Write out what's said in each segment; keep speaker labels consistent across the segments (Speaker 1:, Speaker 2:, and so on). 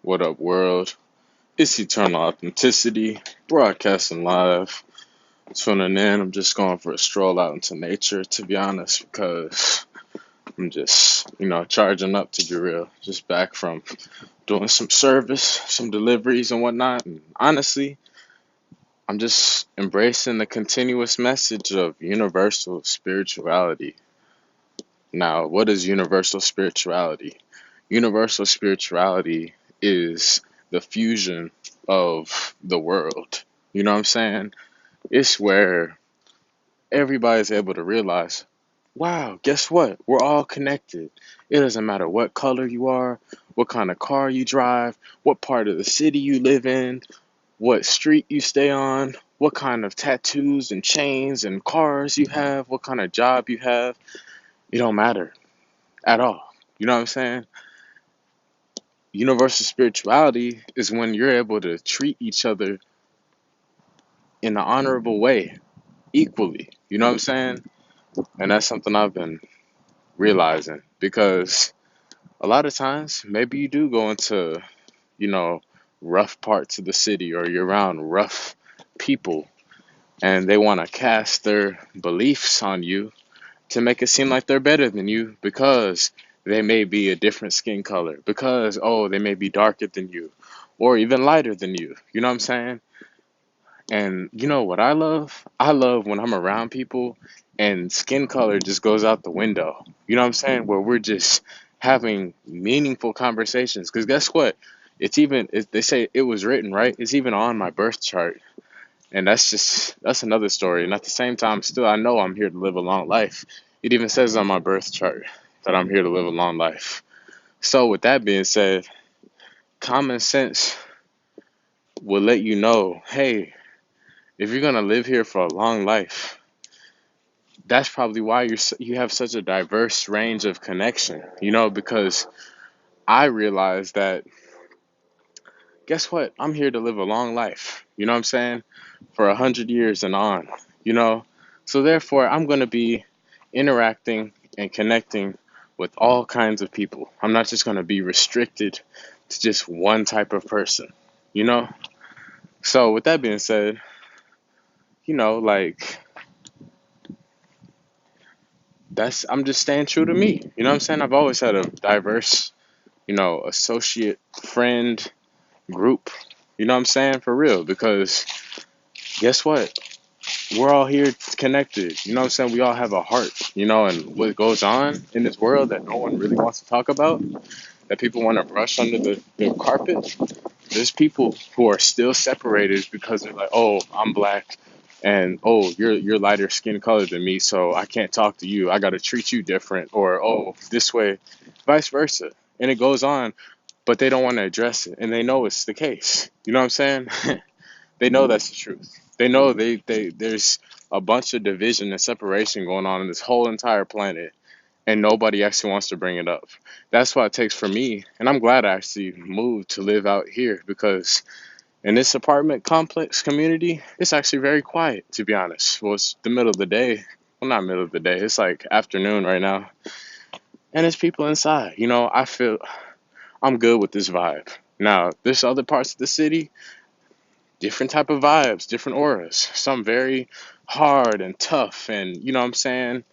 Speaker 1: What up, world? It's Eternal Authenticity, broadcasting live. Tuning in. I'm just going for a stroll out into nature, to be honest, because I'm just, charging up to be real. Just back from doing some service, some deliveries and whatnot. And honestly, I'm just embracing the continuous message of universal spirituality. Now, what is universal spirituality? Universal spirituality is the fusion of the world. You know what I'm saying? It's where everybody's able to realize, wow, guess what? We're all connected. It doesn't matter what color you are, what kind of car you drive, what part of the city you live in, what street you stay on, what kind of tattoos and chains and cars you have, what kind of job you have. It don't matter at all. You know what I'm saying? Universal spirituality is when you're able to treat each other in an honorable way, equally. You know what I'm saying? And that's something I've been realizing because a lot of times maybe you do go into, you know, rough parts of the city or you're around rough people and they want to cast their beliefs on you to make it seem like they're better than you because they may be a different skin color, because, oh, they may be darker than you or even lighter than you. You know what I'm saying? And you know what I love? I love when I'm around people and skin color just goes out the window. You know what I'm saying? Where we're just having meaningful conversations. Because guess what? They say it was written, right? It's even on my birth chart. And that's another story. And at the same time, still, I know I'm here to live a long life. It even says on my birth chart that I'm here to live a long life. So, with that being said, common sense will let you know, hey, if you're gonna live here for a long life, that's probably why you have such a diverse range of connection. Because I realized that guess what? I'm here to live a long life. You know what I'm saying? For 100 years and on. You know, so therefore I'm gonna be interacting and connecting with all kinds of people. I'm not just gonna be restricted to just one type of person. You know. So with that being said, like I'm just staying true to me. You know what I'm saying? I've always had a diverse, associate, friend, group. You know what I'm saying? For real. Because guess what? We're all here connected. You know what I'm saying? We all have a heart, and what goes on in this world that no one really wants to talk about, that people want to brush under the carpet. There's people who are still separated because they're like, oh, I'm black, and oh, you're lighter skin color than me, so I can't talk to you. I got to treat you different, or oh, this way, vice versa, and it goes on. But they don't want to address it, and they know it's the case. You know what I'm saying? They know that's the truth. They know there's a bunch of division and separation going on in this whole entire planet, and nobody actually wants to bring it up. That's what it takes for me, and I'm glad I actually moved to live out here because in this apartment complex community, it's actually very quiet, to be honest. Well, it's the middle of the day. Well, not middle of the day. It's like afternoon right now, and there's people inside. I feel I'm good with this vibe. Now, there's other parts of the city, different type of vibes, different auras. Some very hard and tough, and you know what I'm saying,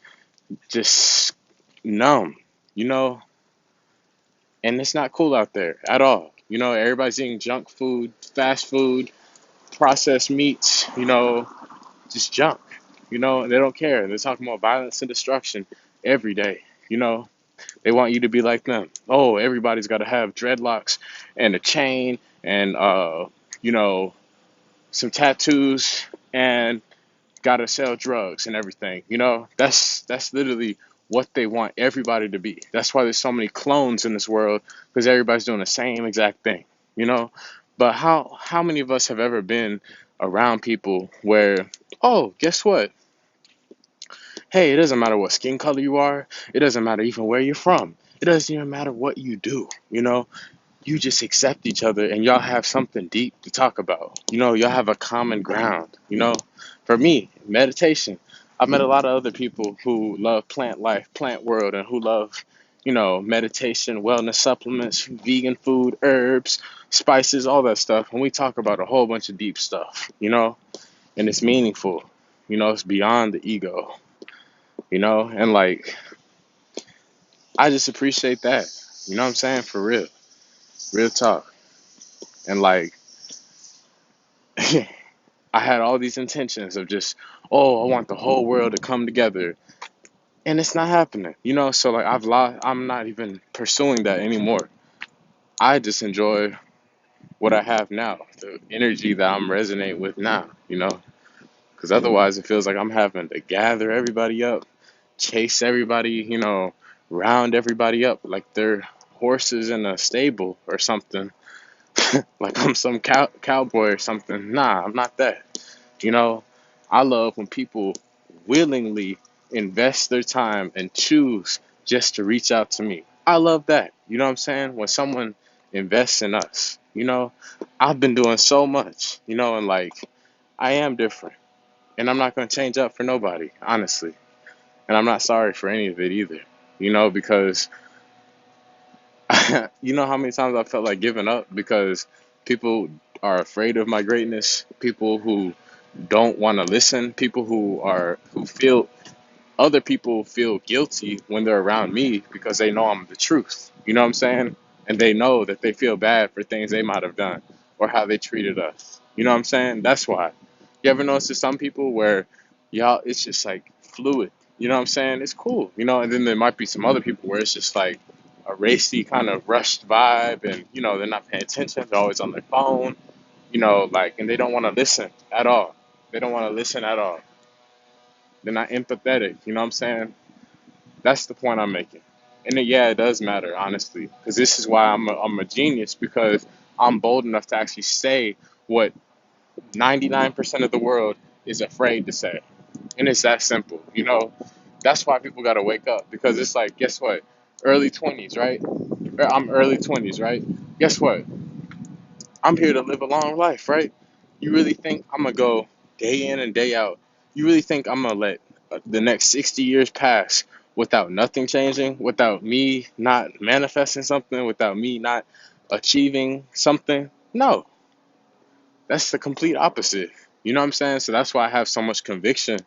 Speaker 1: just numb. You know, and it's not cool out there at all. Everybody's eating junk food, fast food, processed meats. Just junk. And they don't care. They're talking about violence and destruction every day. You know, they want you to be like them. Oh, everybody's got to have dreadlocks and a chain and you know, some tattoos and gotta sell drugs and everything. That's literally what they want everybody to be. That's why there's so many clones in this world because everybody's doing the same exact thing. You know, but how many of us have ever been around people where, oh, guess what? Hey, it doesn't matter what skin color you are. It doesn't matter even where you're from. It doesn't even matter what you do. You just accept each other and y'all have something deep to talk about. Y'all have a common ground. For me, meditation. I've met a lot of other people who love plant life, plant world, and who love, meditation, wellness supplements, vegan food, herbs, spices, all that stuff. And we talk about a whole bunch of deep stuff, and it's meaningful. It's beyond the ego, and like, I just appreciate that. You know what I'm saying? For real, real talk. And like, I had all these intentions of just, oh, I want the whole world to come together. And it's not happening, so like I'm not even pursuing that anymore. I just enjoy what I have now, the energy that I'm resonating with now, because otherwise it feels like I'm having to gather everybody up, chase everybody, round everybody up like they're horses in a stable or something, like I'm some cowboy or something. Nah, I'm not that. You know, I love when people willingly invest their time and choose just to reach out to me. I love that. You know what I'm saying? When someone invests in us, I've been doing so much, and like, I am different. And I'm not going to change up for nobody, honestly. And I'm not sorry for any of it either, because you know how many times I felt like giving up because people are afraid of my greatness, people who don't want to listen, people who feel other people feel guilty when they're around me because they know I'm the truth. You know what I'm saying? And they know that they feel bad for things they might have done or how they treated us. You know what I'm saying? That's why. You ever notice there's some people where y'all it's just like fluid. You know what I'm saying? It's cool. And then there might be some other people where it's just like a racy kind of rushed vibe, and they're not paying attention, they're always on their phone, like, and they don't want to listen at all. They don't want to listen at all. They're not empathetic. You know what I'm saying? That's the point I'm making. And yeah, it does matter, honestly, because this is why I'm a genius, because I'm bold enough to actually say what 99% of the world is afraid to say. And it's that simple. That's why people got to wake up, because it's like, guess what? Early 20s, right? I'm early 20s, right? Guess what? I'm here to live a long life, right? You really think I'm going to go day in and day out? You really think I'm going to let the next 60 years pass without nothing changing, without me not manifesting something, without me not achieving something? No, that's the complete opposite. You know what I'm saying? So that's why I have so much conviction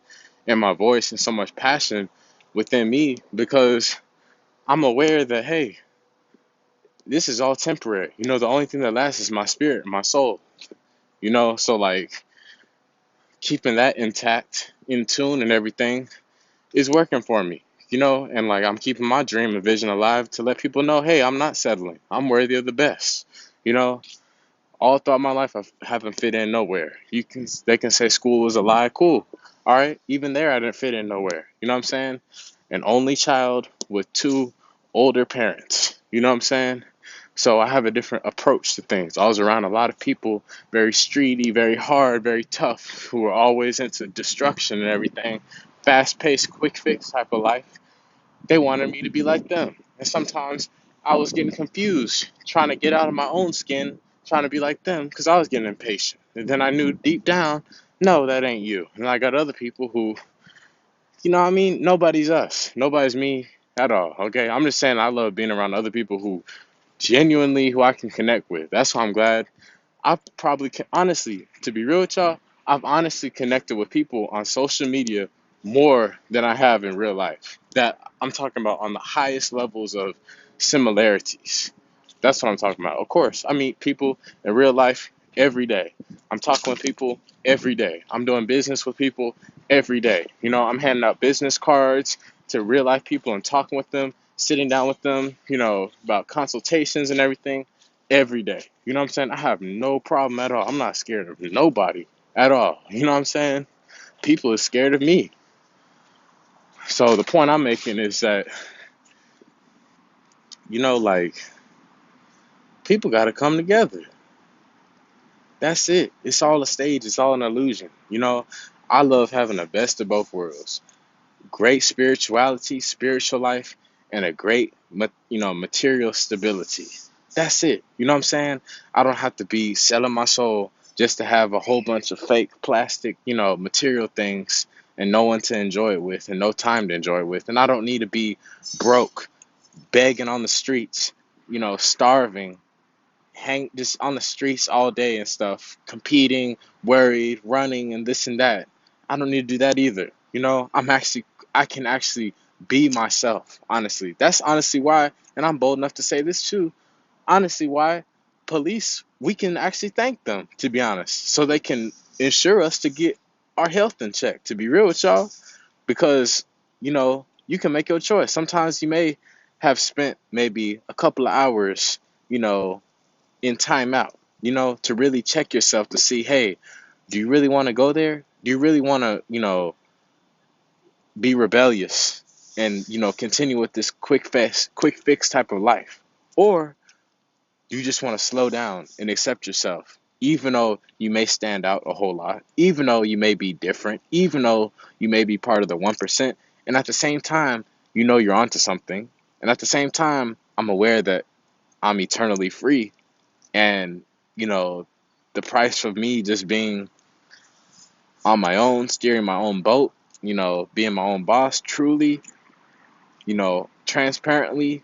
Speaker 1: in my voice and so much passion within me, because I'm aware that, hey, this is all temporary. The only thing that lasts is my spirit, my soul. So like, keeping that intact, in tune, and everything is working for me. And like, I'm keeping my dream and vision alive to let people know, hey, I'm not settling. I'm worthy of the best. You know, all throughout my life, I haven't fit in nowhere. They can say school was a lie. Cool. All right. Even there, I didn't fit in nowhere. You know what I'm saying? An only child with two older parents. You know what I'm saying? So I have a different approach to things. I was around a lot of people, very streety, very hard, very tough, who were always into destruction and everything, fast-paced, quick fix type of life. They wanted me to be like them. And sometimes I was getting confused, trying to get out of my own skin, trying to be like them, because I was getting impatient. And then I knew deep down, no, that ain't you. And I got other people who, what I mean? Nobody's us. Nobody's me at all, okay? I'm just saying I love being around other people who I can connect with. That's why I'm glad. I probably can, honestly, to be real with y'all, I've honestly connected with people on social media more than I have in real life. That I'm talking about on the highest levels of similarities. That's what I'm talking about. Of course, I meet people in real life every day. I'm talking with people every day. I'm doing business with people every day. I'm handing out business cards to real life people and talking with them, sitting down with them, about consultations and everything every day. You know what I'm saying? I have no problem at all. I'm not scared of nobody at all. You know what I'm saying? People are scared of me. So the point I'm making is that, like, people got to come together. That's it. It's all a stage. It's all an illusion. I love having the best of both worlds. Great spirituality, spiritual life, and a great, material stability. That's it. You know what I'm saying? I don't have to be selling my soul just to have a whole bunch of fake plastic, material things and no one to enjoy it with and no time to enjoy it with. And I don't need to be broke begging on the streets, starving, hang just on the streets all day and stuff, competing, worried, running, and this and that. I don't need to do that either. I can actually be myself, honestly. That's honestly why, and I'm bold enough to say this too, honestly why police, we can actually thank them, to be honest, so they can ensure us to get our health in check, to be real with y'all, because you can make your choice. Sometimes you may have spent maybe a couple of hours, you know, in timeout, to really check yourself to see, hey, do you really want to go there? Do you really want to, be rebellious and, continue with this quick fix type of life? Or you just want to slow down and accept yourself, even though you may stand out a whole lot, even though you may be different, even though you may be part of the 1%. And at the same time, you're onto something. And at the same time, I'm aware that I'm eternally free. And, you know, the price of me just being on my own, steering my own boat, being my own boss, truly, transparently,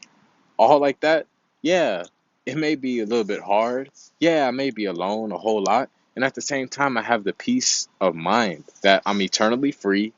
Speaker 1: all like that, yeah, it may be a little bit hard. Yeah, I may be alone a whole lot. And at the same time, I have the peace of mind that I'm eternally free.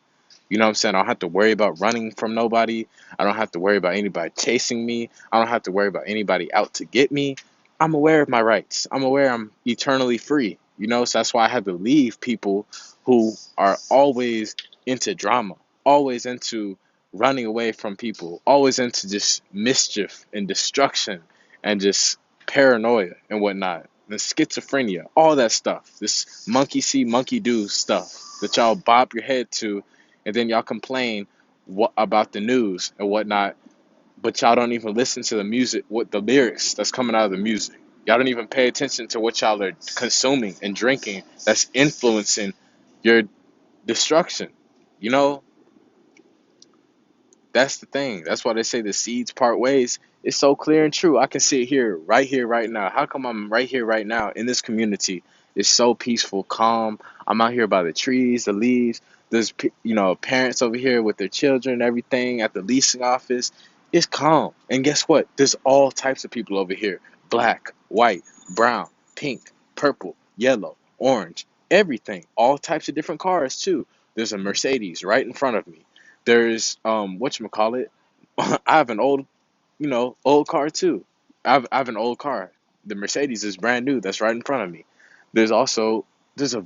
Speaker 1: You know what I'm saying? I don't have to worry about running from nobody. I don't have to worry about anybody chasing me. I don't have to worry about anybody out to get me. I'm aware of my rights. I'm aware I'm eternally free. So that's why I have to leave people who are always into drama, always into running away from people, always into just mischief and destruction and just paranoia and whatnot. The schizophrenia, all that stuff. This monkey see, monkey do stuff that y'all bop your head to, and then y'all complain about the news and whatnot, but y'all don't even listen to the music, what the lyrics that's coming out of the music. Y'all don't even pay attention to what y'all are consuming and drinking that's influencing your destruction. You know, that's the thing. That's why they say the seeds part ways. It's so clear and true. I can sit here, right now. How come I'm right here, right now in this community? It's so peaceful, calm. I'm out here by the trees, the leaves. There's, parents over here with their children, everything at the leasing office. It's calm. And guess what? There's all types of people over here: black, white, brown, pink, purple, yellow, orange, everything. All types of different cars, too. There's a Mercedes right in front of me. There's whatchamacallit. I have an old car too. I have an old car. The Mercedes is brand new. That's right in front of me. There's a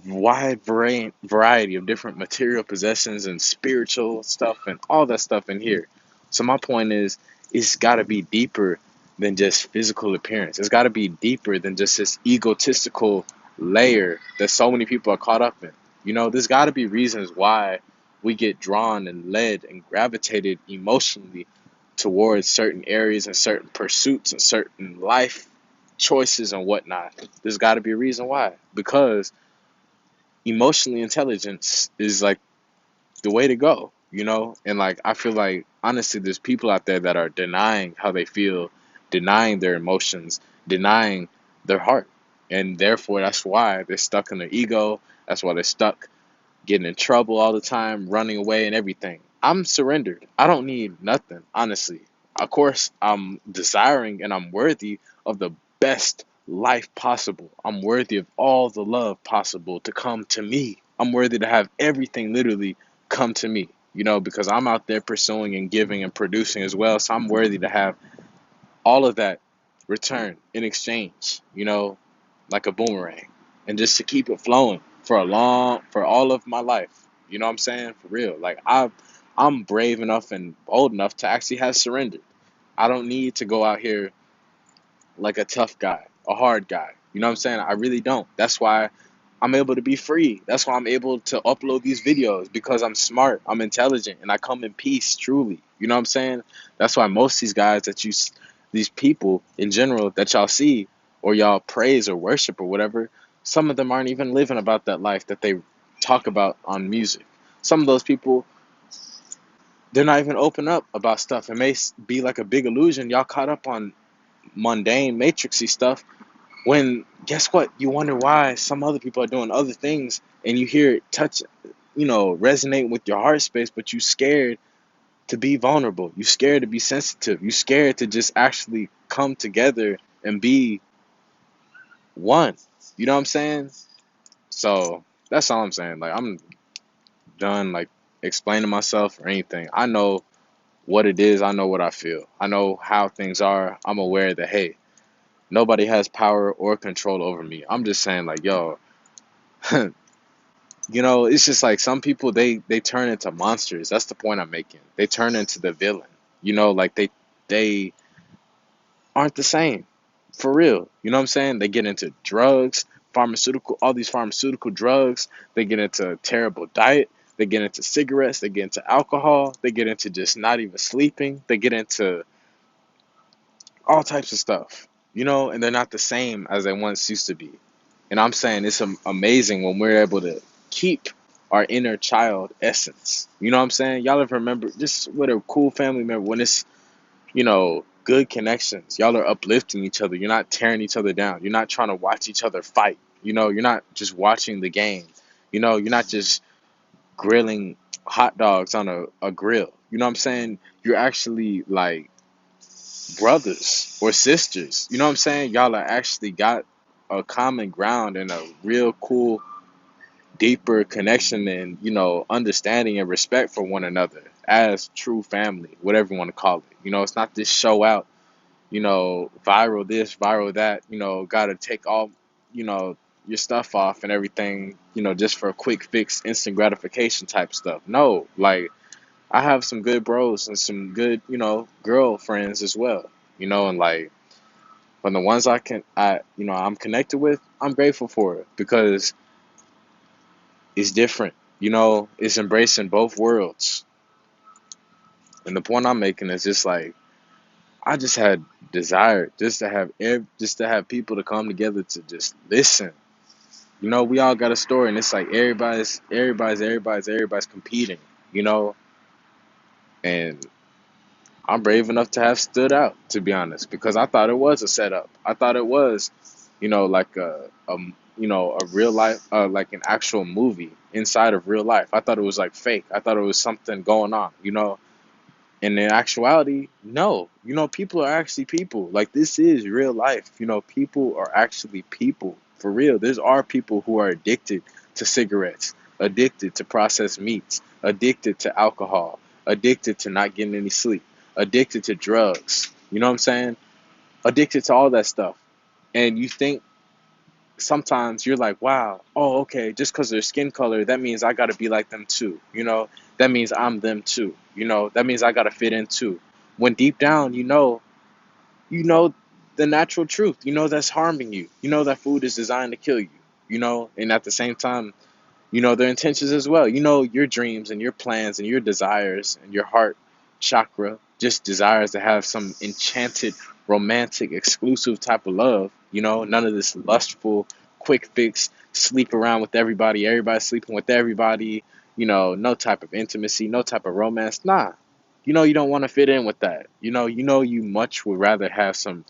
Speaker 1: wide variety of different material possessions and spiritual stuff and all that stuff in here. So my point is, it's got to be deeper than just physical appearance. It's got to be deeper than just this egotistical layer that so many people are caught up in. There's got to be reasons why we get drawn and led and gravitated emotionally towards certain areas and certain pursuits and certain life choices and whatnot. There's got to be a reason why. Because emotionally intelligence is like the way to go. And like, I feel like honestly, there's people out there that are denying how they feel, denying their emotions, denying their heart. And therefore, that's why they're stuck in their ego. That's why they're stuck getting in trouble all the time, running away and everything. I'm surrendered. I don't need nothing, honestly. Of course, I'm desiring and I'm worthy of the best life possible. I'm worthy of all the love possible to come to me. I'm worthy to have everything literally come to me, because I'm out there pursuing and giving and producing as well. So I'm worthy to have all of that return in exchange, like a boomerang, and just to keep it flowing for all of my life. You know what I'm saying? For real. Like, I'm brave enough and bold enough to actually have surrendered. I don't need to go out here like a tough guy, a hard guy. You know what I'm saying? I really don't. That's why I'm able to be free. That's why I'm able to upload these videos, because I'm smart, I'm intelligent, and I come in peace, truly. You know what I'm saying? That's why most of these guys these people in general that y'all see or y'all praise or worship or whatever, some of them aren't even living about that life that they talk about on music. Some of those people, they're not even open up about stuff. It may be like a big illusion. Y'all caught up on mundane, matrixy stuff, when guess what? You wonder why some other people are doing other things, and you hear it touch, resonate with your heart space, but you scared to be vulnerable. You scared to be sensitive. You scared to just actually come together and be one. You know what I'm saying? So that's all I'm saying. Like I'm done like explaining myself or anything. I know what it is. I know what I feel. I know how things are. I'm aware that hey, nobody has power or control over me. I'm just saying like yo, it's just like some people they turn into monsters. That's the point I'm making. They turn into the villain. Like they aren't the same. For real. You know what I'm saying? They get into drugs, all these pharmaceutical drugs. They get into a terrible diet. They get into cigarettes. They get into alcohol. They get into just not even sleeping. They get into all types of stuff, and they're not the same as they once used to be. And I'm saying it's amazing when we're able to keep our inner child essence. You know what I'm saying? Y'all ever remember just what a cool family member when it's good connections. Y'all are uplifting each other. You're not tearing each other down. You're not trying to watch each other fight. You're not just watching the game. You're not just grilling hot dogs on a grill. You know what I'm saying? You're actually like brothers or sisters. You know what I'm saying? Y'all are actually got a common ground and a real cool, deeper connection and, understanding and respect for one another as true family, whatever you want to call it. It's not this show out, viral this, viral that, got to take all, your stuff off and everything, just for a quick fix, instant gratification type stuff. No, like I have some good bros and some good, girlfriends as well, and like from the ones I'm connected with, I'm grateful for it because it's different. It's embracing both worlds. And the point I'm making is just like I just had desire just to have people to come together to just listen. We all got a story, and it's like everybody's competing. You know, and I'm brave enough to have stood out, to be honest, because I thought it was a setup. I thought it was, like a real life, like an actual movie inside of real life. I thought it was like fake. I thought it was something going on. And in actuality, no. People are actually people. Like this is real life. People are actually people for real. There's are people who are addicted to cigarettes, addicted to processed meats, addicted to alcohol, addicted to not getting any sleep, addicted to drugs. You know what I'm saying? Addicted to all that stuff. And you think sometimes you're like, wow, oh, okay, just because their skin color, that means I got to be like them too. That means I'm them too. That means I got to fit in too. When deep down, you know the natural truth. That's harming you. That food is designed to kill you. And at the same time, their intentions as well. Your dreams and your plans and your desires and your heart chakra just desires to have some enchanted, romantic, exclusive type of love. None of this lustful, quick fix, sleep around with everybody sleeping with everybody, no type of intimacy, no type of romance. Nah. You don't want to fit in with that. You much would rather have some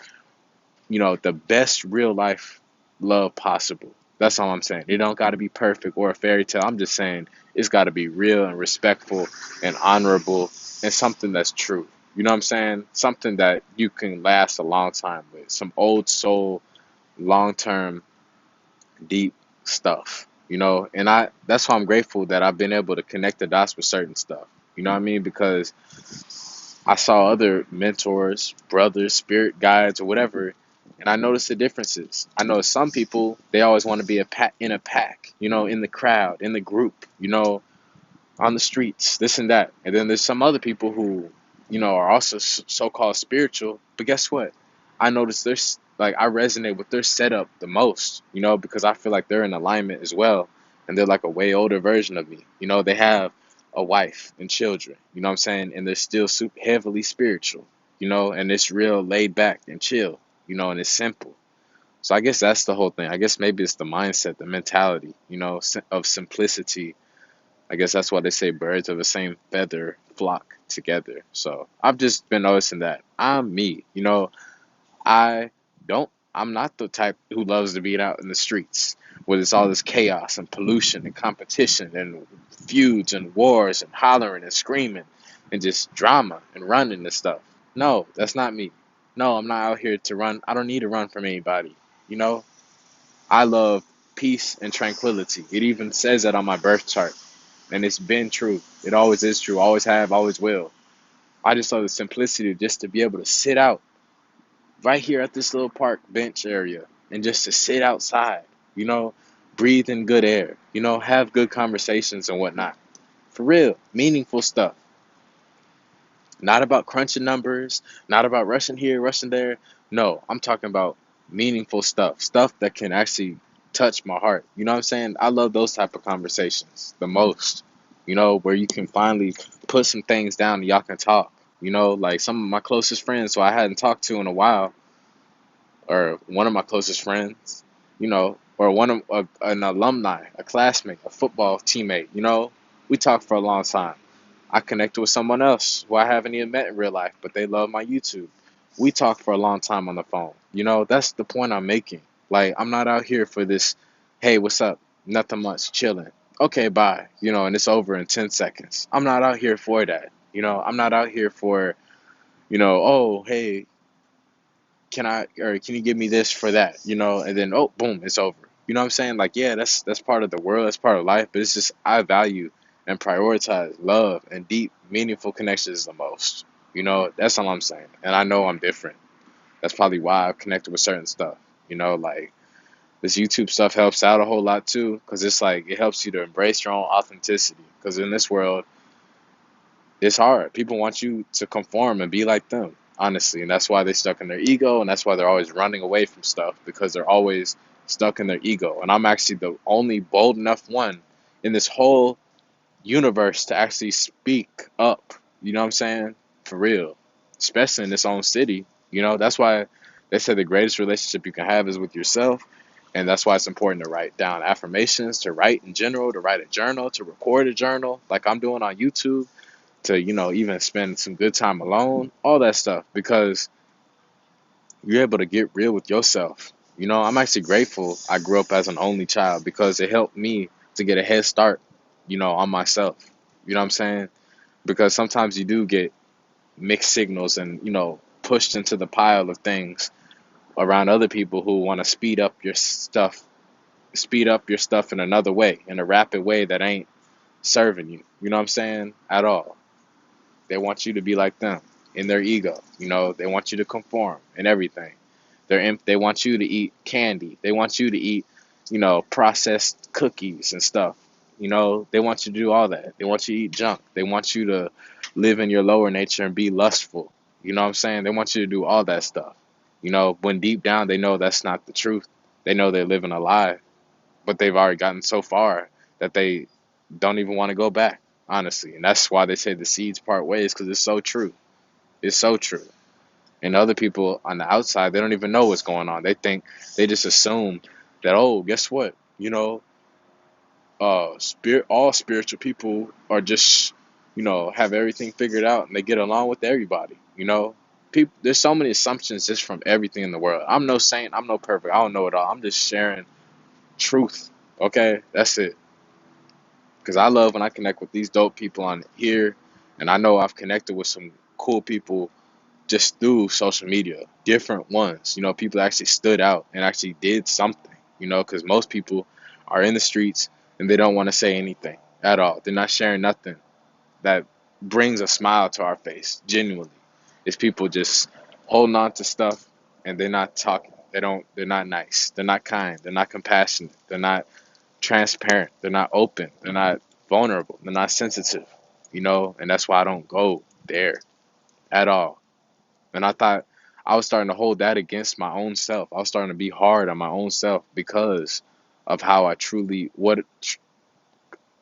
Speaker 1: the best real life love possible. That's all I'm saying. It don't got to be perfect or a fairy tale. I'm just saying it's got to be real and respectful and honorable and something that's true. You know what I'm saying? Something that you can last a long time with. Some old soul, long term, deep stuff. And that's why I'm grateful that I've been able to connect the dots with certain stuff. You know what I mean? Because I saw other mentors, brothers, spirit guides, or whatever, and I noticed the differences. I know some people they always want to be in a pack, in the crowd, in the group, on the streets, this and that. And then there's some other people who, are also so-called spiritual. But guess what? I noticed there's like I resonate with their setup the most, because I feel like they're in alignment as well, and they're like a way older version of me. They have a wife and children. You know what I'm saying? And they're still super heavily spiritual. And it's real laid back and chill. And it's simple. So I guess that's the whole thing. I guess maybe it's the mindset, the mentality, of simplicity. I guess that's why they say birds of the same feather flock together. So I've just been noticing that I'm me. I don't. I'm not the type who loves to be out in the streets where there's all this chaos and pollution and competition and feuds and wars and hollering and screaming. and just drama and running and stuff. No, that's not me. No, I'm not out here to run. I don't need to run from anybody. You know, I love peace and tranquility. It even says that on my birth chart, and it's been true. It always is true. Always have, always will. I just love the simplicity just to be able to sit out right here at this little park bench area and just to sit outside, you know, breathe in good air, have good conversations and whatnot. For real, meaningful stuff. Not about crunching numbers, not about rushing here, rushing there. No, I'm talking about meaningful stuff, stuff that can actually touch my heart. You know what I'm saying? I love those type of conversations the most. Where you can finally put some things down and y'all can talk. Like some of my closest friends who I hadn't talked to in a while, or one of my closest friends, or an alumni, a classmate, a football teammate. We talked for a long time. I connected with someone else who I haven't even met in real life, but they love my YouTube. We talked for a long time on the phone. That's the point I'm making. Like, I'm not out here for this, hey, what's up? Nothing much, chilling. Okay, bye. And it's over in 10 seconds. I'm not out here for that. I'm not out here for, oh, hey, can you give me this for that? And then, oh, boom, it's over. You know what I'm saying? Like, yeah, that's part of the world, that's part of life, but it's just I value and prioritize love and deep, meaningful connections the most. That's all I'm saying. And I know I'm different. That's probably why I've connected with certain stuff. Like this YouTube stuff helps out a whole lot too, because it's like it helps you to embrace your own authenticity. Because in this world, it's hard. People want you to conform and be like them, honestly. And that's why they're stuck in their ego. And that's why they're always running away from stuff, because they're always stuck in their ego. And I'm actually the only bold enough one in this whole universe to actually speak up. You know what I'm saying? For real. Especially in this own city. That's why they say the greatest relationship you can have is with yourself. And that's why it's important to write down affirmations, to write in general, to write a journal, to record a journal like I'm doing on YouTube, to even spend some good time alone, all that stuff, because you're able to get real with yourself. I'm actually grateful I grew up as an only child, because it helped me to get a head start on myself. You know what I'm saying? Because sometimes you do get mixed signals and pushed into the pile of things around other people who want to speed up your stuff in another way, in a rapid way that ain't serving you. You know what I'm saying? At all. They want you to be like them in their ego. They want you to conform and everything. They want you to eat candy. They want you to eat, processed cookies and stuff. They want you to do all that. They want you to eat junk. They want you to live in your lower nature and be lustful. You know what I'm saying? They want you to do all that stuff. When deep down they know that's not the truth. They know they're living a lie, but they've already gotten so far that they don't even want to go back, honestly. And that's why they say the seeds part ways, because it's so true. It's so true. And other people on the outside, they don't even know what's going on. They just assume that, oh, guess what? All spiritual people are just, have everything figured out and they get along with everybody. People, there's so many assumptions just from everything in the world. I'm no saint. I'm no perfect. I don't know it all. I'm just sharing truth. Okay, that's it. Because I love when I connect with these dope people on here, and I know I've connected with some cool people just through social media, different ones. People actually stood out and actually did something. Because most people are in the streets and they don't want to say anything at all. They're not sharing nothing that brings a smile to our face. Genuinely, it's people just holding on to stuff and they're not talking. They're not nice. They're not kind. They're not compassionate. They're not transparent. They're not open. They're not vulnerable. They're not sensitive. And that's why I don't go there at all. And I thought I was starting to hold that against my own self. I was starting to be hard on my own self because of how I truly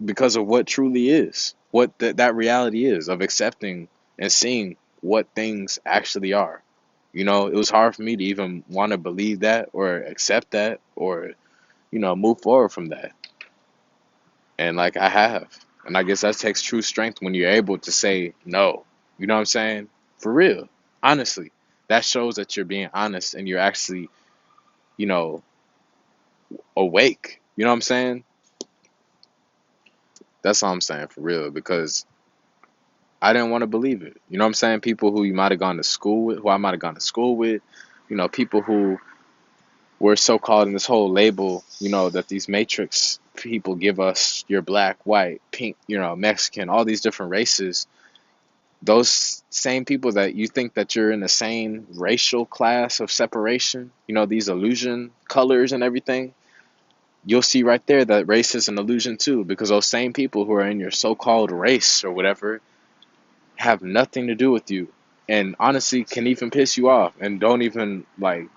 Speaker 1: because of what truly is, what that reality is of accepting and seeing what things actually are. It was hard for me to even want to believe that or accept that or move forward from that. And like I have. And I guess that takes true strength when you're able to say no. You know what I'm saying? For real. Honestly. That shows that you're being honest and you're actually, you know, awake. You know what I'm saying? That's all I'm saying for real. Because I didn't want to believe it. You know what I'm saying? People who you might have gone to school with, who I might have gone to school with, people who were so called in this whole label, that these matrix people give us, you're black, white, pink, Mexican, all these different races. Those same people that you think that you're in the same racial class of separation, these illusion colors and everything, you'll see right there that race is an illusion too, because those same people who are in your so-called race or whatever have nothing to do with you, and honestly can even piss you off and don't even like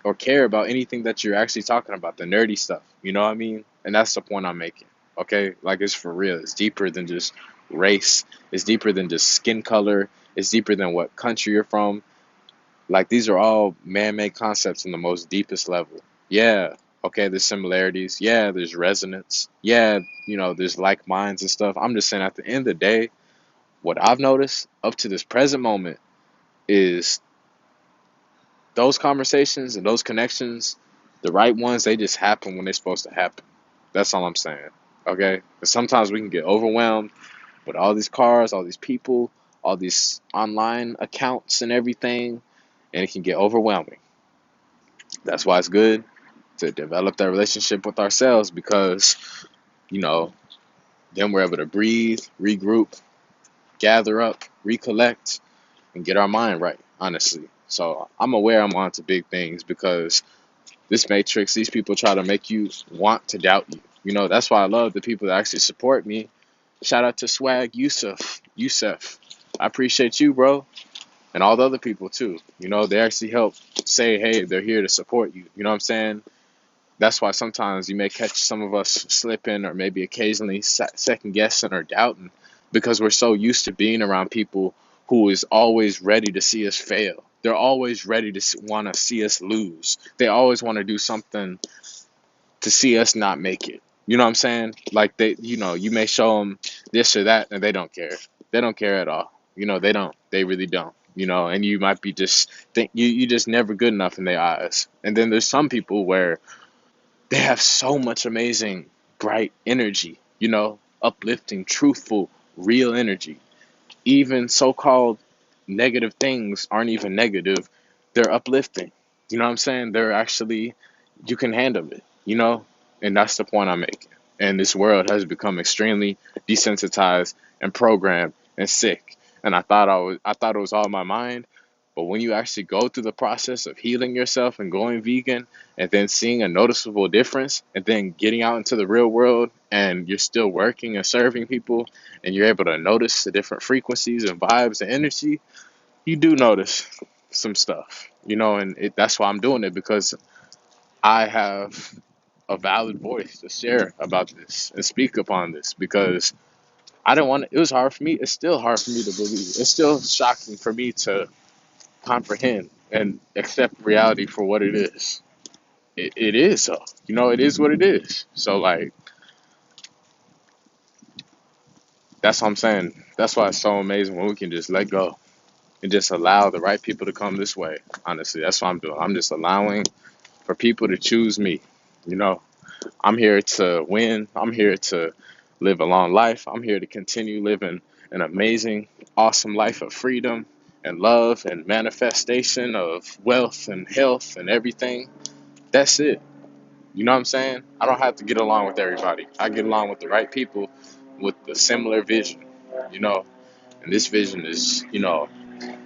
Speaker 1: or care about anything that you're actually talking about, the nerdy stuff. You know what I mean? And that's the point I'm making. Okay, like, it's for real. It's deeper than just race. It's deeper than just skin color. It's deeper than what country you're from. Like, these are all man-made concepts in the most deepest level. Yeah, okay, there's similarities. Yeah, there's resonance. Yeah, there's like minds and stuff. I'm just saying, at the end of the day, what I've noticed up to this present moment is those conversations and those connections, the right ones, they just happen when they're supposed to happen. That's all I'm saying. Okay? Because sometimes we can get overwhelmed with all these cars, all these people, all these online accounts and everything, and it can get overwhelming. That's why it's good to develop that relationship with ourselves, because, you know, then we're able to breathe, regroup, gather up, recollect, and get our mind right, honestly. So I'm aware I'm on to big things, because this matrix, these people try to make you want to doubt you. That's why I love the people that actually support me. Shout out to Swag Yusuf. I appreciate you, bro. And all the other people too. They actually help say, hey, they're here to support you. You know what I'm saying? That's why sometimes you may catch some of us slipping, or maybe occasionally second guessing or doubting, because we're so used to being around people who is always ready to see us fail. They're always ready to want to see us lose. They always want to do something to see us not make it. You know what I'm saying? Like, you may show them this or that, and they don't care. They don't care at all. They don't. They really don't. And you might be just think you just never good enough in their eyes. And then there's some people where they have so much amazing, bright energy, uplifting, truthful, real energy. Even so-called negative things aren't even negative. They're uplifting. You know what I'm saying? They're actually, you can handle it, And that's the point I'm making. And this world has become extremely desensitized and programmed and sick. And I thought it was all my mind. But when you actually go through the process of healing yourself and going vegan, and then seeing a noticeable difference, and then getting out into the real world, and you're still working and serving people, and you're able to notice the different frequencies and vibes and energy, you do notice some stuff, and that's why I'm doing it, because I have a valid voice to share about this and speak upon this, because I don't want it was hard for me. It's still hard for me to believe. It's still shocking for me to comprehend and accept reality for what it is. It is so. It is what it is. So, like, that's what I'm saying. That's why it's so amazing when we can just let go and just allow the right people to come this way. Honestly, that's what I'm doing. I'm just allowing for people to choose me. You know, I'm here to win. I'm here to live a long life. I'm here to continue living an amazing, awesome life of freedom and love and manifestation of wealth and health and everything. That's it. You know what I'm saying? I don't have to get along with everybody. I get along with the right people with a similar vision, you know. And this vision is,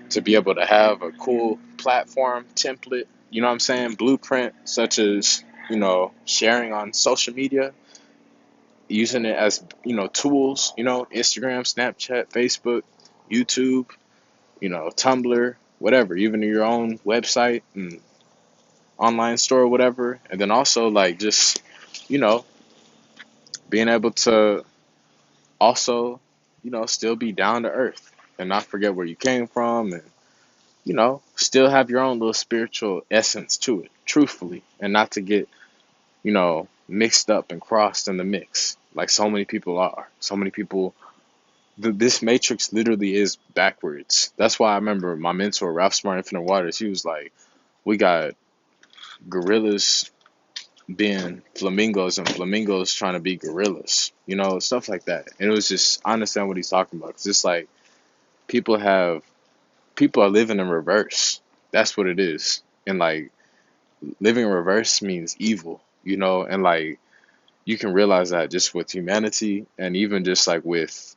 Speaker 1: to be able to have a cool platform template, you know what I'm saying? Blueprint, such as, sharing on social media, using it as, tools, Instagram, Snapchat, Facebook, YouTube, Tumblr, whatever, even your own website and online store or whatever. And then also, like, just, you know, being able to also, still be down to earth and not forget where you came from, and, still have your own little spiritual essence to it, truthfully, and not to get, mixed up and crossed in the mix like so many people are. So many people, this matrix literally is backwards. That's why I remember my mentor, Ralph Smart Infinite Waters, he was like, we got gorillas being flamingos and flamingos trying to be gorillas, stuff like that. And it was just, I understand what he's talking about. 'Cause it's like people have, people are living in reverse. That's what it is. And like living in reverse means evil, and like you can realize that just with humanity and even just like with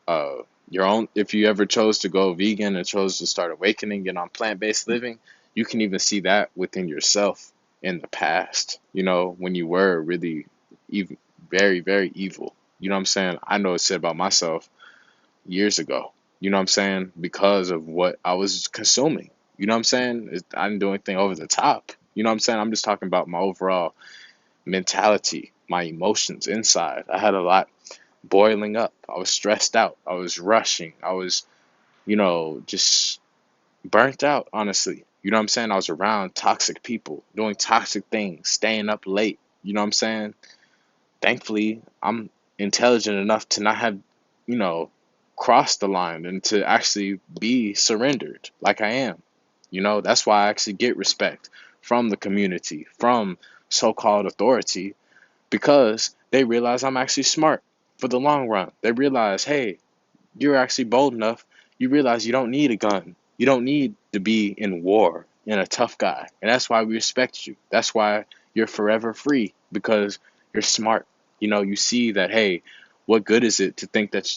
Speaker 1: your own, if you ever chose to go vegan and chose to start awakening and on plant-based living, you can even see that within yourself in the past, when you were really even very, very evil. You know what I'm saying? I know it's said about myself years ago, what I'm saying, because of what I was consuming. You know what I'm saying? I didn't do anything over the top. You know what I'm saying? I'm just talking about my overall mentality, my emotions inside. I had a lot boiling up. I was stressed out. I was rushing. I was, just burnt out, honestly. You know what I'm saying? I was around toxic people, doing toxic things, staying up late. You know what I'm saying? Thankfully, I'm intelligent enough to not have, you know, crossed the line and to actually be surrendered like I am. That's why I actually get respect from the community, from so called authority, because they realize I'm actually smart for the long run. They realize, hey, you're actually bold enough. You realize you don't need a gun. You don't need to be in war and a tough guy. And that's why we respect you. That's why you're forever free, because you're smart. You see that, hey, what good is it to think that,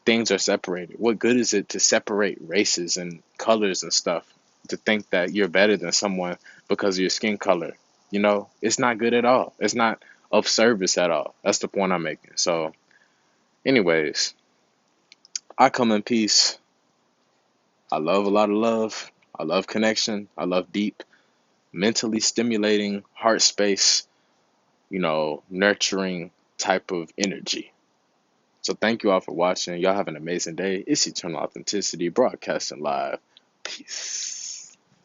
Speaker 1: things are separated? What good is it to separate races and colors and stuff? To think that you're better than someone because of your skin color. It's not good at all. It's not of service at all. That's the point I'm making. So, anyways, I come in peace. I love a lot of love. I love connection. I love deep, mentally stimulating, heart space, nurturing type of energy. So thank you all for watching. Y'all have an amazing day. It's Eternal Authenticity broadcasting live. Peace.